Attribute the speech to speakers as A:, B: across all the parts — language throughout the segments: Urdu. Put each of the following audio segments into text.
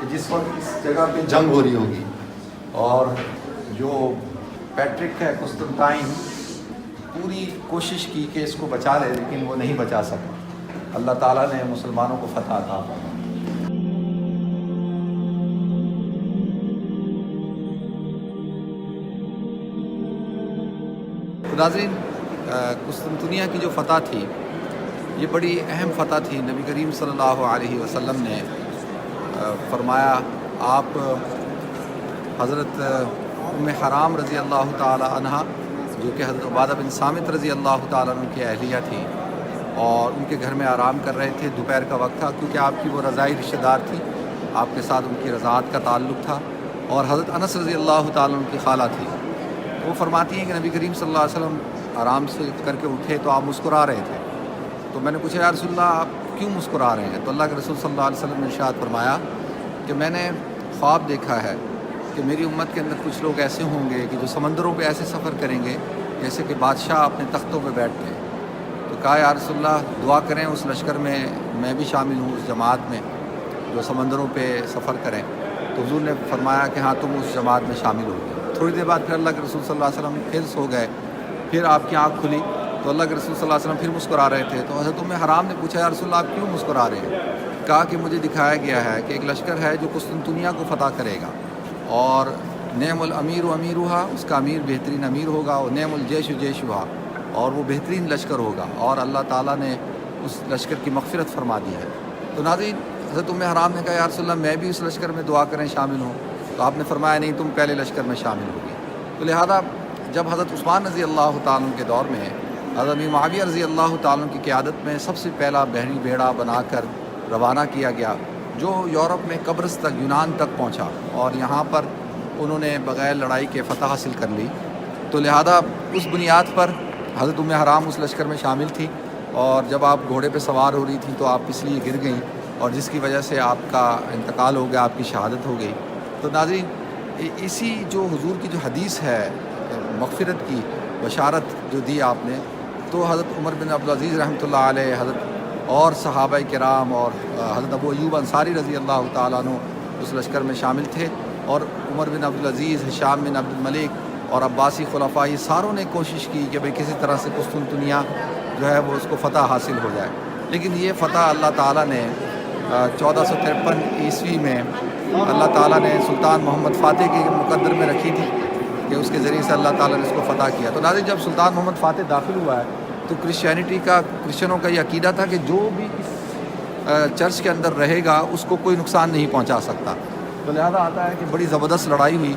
A: کہ جس وقت اس جگہ پہ جنگ ہو رہی ہوگی اور جو پیٹرک ہے قسطنطین پوری کوشش کی کہ اس کو بچا لے لیکن وہ نہیں بچا سکا. اللہ تعالیٰ نے مسلمانوں کو فتح عطا فرمائی. ناظرین قسطنطنیہ کی جو فتح تھی یہ بڑی اہم فتح تھی. نبی کریم صلی اللہ علیہ وسلم نے فرمایا آپ حضرت ام حرام رضی اللہ تعالی عنہ جو کہ حضرت عبادہ بن صامت رضی اللہ تعالی عنہ کی اہلیہ تھی اور ان کے گھر میں آرام کر رہے تھے. دوپہر کا وقت تھا کیونکہ آپ کی وہ رضائی رشتہ دار تھی, آپ کے ساتھ ان کی رضاعت کا تعلق تھا اور حضرت انس رضی اللہ تعالی عنہ کی خالہ تھی. وہ فرماتی ہیں کہ نبی کریم صلی اللہ علیہ وسلم آرام سے کر کے اٹھے تو آپ مسکرا رہے تھے. تو میں نے پوچھا یا رسول اللہ آپ کیوں مسکرا رہے ہیں؟ تو اللہ کے رسول صلی اللہ علیہ وسلم نے ارشاد فرمایا کہ میں نے خواب دیکھا ہے کہ میری امت کے اندر کچھ لوگ ایسے ہوں گے کہ جو سمندروں پہ ایسے سفر کریں گے جیسے کہ بادشاہ اپنے تختوں پہ بیٹھتے ہیں. تو کہا یا رسول اللہ دعا کریں اس لشکر میں بھی شامل ہوں, اس جماعت میں جو سمندروں پہ سفر کریں. تو حضور نے فرمایا کہ ہاں تم اس جماعت میں شامل ہو گئے. تھوڑی دیر بعد پھر اللہ کے رسول صلی اللہ علیہ وسلم پھر سو گئے. پھر آپ کی آنکھ کھلی تو اللہ کے رسول صلی اللہ علیہ وسلم پھر مسکرا رہے تھے. تو حضرت ام حرام نے پوچھا یا رسول اللہ آپ کیوں مسکرا رہے ہیں؟ کہا کہ مجھے دکھایا گیا ہے کہ ایک لشکر ہے جو قسطنطنیہ کو فتح کرے گا اور نعم الامیر و امیرھا, اس کا امیر بہترین امیر ہوگا, اور نعم الجیش و جیشھا, اور وہ بہترین لشکر ہوگا اور اللہ تعالیٰ نے اس لشکر کی مغفرت فرما دی ہے. تو ناظرین حضرت ام حرام نے کہا یا رسول اللہ میں بھی اس لشکر میں دعا کریں شامل ہوں. تو آپ نے فرمایا نہیں تم پہلے لشکر میں شامل ہوگی. تو لہذا جب حضرت عثمان رضی اللہ تعالیٰ عنہ کے دور میں حضرت امیر معاویہ رضی اللہ تعالیٰ عنہ کی قیادت میں سب سے پہلا بحری بیڑا بنا کر روانہ کیا گیا جو یورپ میں قبرص تک یونان تک پہنچا اور یہاں پر انہوں نے بغیر لڑائی کے فتح حاصل کر لی. تو لہذا اس بنیاد پر حضرت ام حرام اس لشکر میں شامل تھی اور جب آپ گھوڑے پہ سوار ہو رہی تھیں تو آپ اس لیے گر گئیں اور جس کی وجہ سے آپ کا انتقال ہو گیا, آپ کی شہادت ہو گئی. تو ناظرین اسی جو حضور کی جو حدیث ہے مغفرت کی بشارت جو دی آپ نے, تو حضرت عمر بن عبدالعزیز رحمۃ اللہ علیہ, حضرت اور صحابہ کرام اور حضرت ابو ایوب انصاری رضی اللہ تعالیٰ عنہ اس لشکر میں شامل تھے. اور عمر بن عبدالعزیز, ہشام بن عبد الملک اور عباسی خلفاء یہ ساروں نے کوشش کی کہ بھئی کسی طرح سے قسطنطنیہ جو ہے وہ اس کو فتح حاصل ہو جائے. لیکن یہ فتح اللہ تعالیٰ نے 1453 عیسوی میں اللہ تعالیٰ نے سلطان محمد فاتح کے مقدر میں رکھی تھی کہ اس کے ذریعے سے اللہ تعالیٰ نے اس کو فتح کیا. تو ناظرین جب سلطان محمد فاتح داخل ہوا ہے تو کرسچنوں کا یہ عقیدہ تھا کہ جو بھی اس چرچ کے اندر رہے گا اس کو کوئی نقصان نہیں پہنچا سکتا. تو لہذا آتا ہے کہ بڑی زبردست لڑائی ہوئی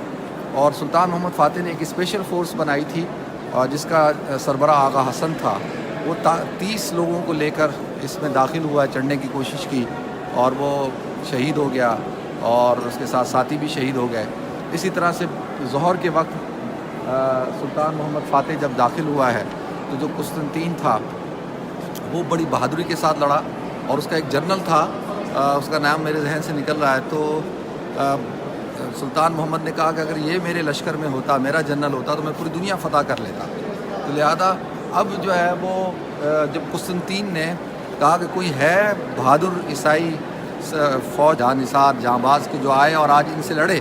A: اور سلطان محمد فاتح نے ایک اسپیشل فورس بنائی تھی اور جس کا سربراہ آغا حسن تھا. وہ 30 لوگوں کو لے کر اس میں داخل ہوا, چڑھنے کی کوشش کی اور وہ شہید ہو گیا اور اس کے ساتھ ساتھی بھی شہید ہو گئے. اسی طرح سے ظہر کے وقت سلطان محمد فاتح جب داخل ہوا ہے تو جو قسطنطین تھا وہ بڑی بہادری کے ساتھ لڑا اور اس کا ایک جنرل تھا, اس کا نام میرے ذہن سے نکل رہا ہے. تو سلطان محمد نے کہا کہ اگر یہ میرے لشکر میں ہوتا, میرا جنرل ہوتا تو میں پوری دنیا فتح کر لیتا. تو لہذا اب جو ہے وہ جب قسطنطین نے کہا کہ کوئی ہے بہادر عیسائی فوج جاں نثار جاں باز کے جو آئے اور آج ان سے لڑے,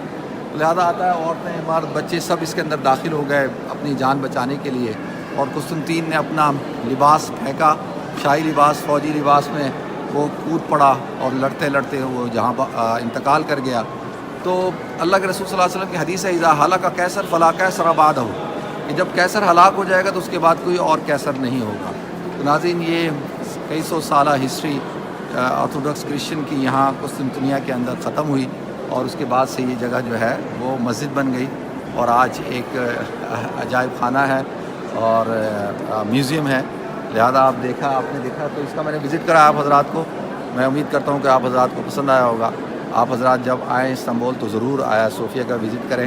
A: لہذا آتا ہے عورتیں مرد بچے سب اس کے اندر داخل ہو گئے اپنی جان بچانے کے لیے. اور قسطنطین نے اپنا لباس پھینکا, شاہی لباس, فوجی لباس میں وہ کود پڑا اور لڑتے لڑتے وہ جہاں انتقال کر گیا. تو اللہ کے رسول صلی اللہ علیہ وسلم کی حدیث ہے اذا ہلاک قیصر فلا قیصر بعدہ, کہ جب قیصر ہلاک ہو جائے گا تو اس کے بعد کوئی اور قیصر نہیں ہوگا. تو ناظرین یہ کئی سو سالہ ہسٹری آرتھوڈاکس کرسچن کی یہاں قسطنطنیہ کے اندر ختم ہوئی اور اس کے بعد سے یہ جگہ جو ہے وہ مسجد بن گئی اور آج ایک عجائب خانہ ہے اور میوزیم ہے. لہذا آپ نے دیکھا تو اس کا میں نے وزٹ کرا آپ حضرات کو. میں امید کرتا ہوں کہ آپ حضرات کو پسند آیا ہوگا. آپ حضرات جب آئیں استنبول تو ضرور آیا صوفیہ کا وزٹ کریں.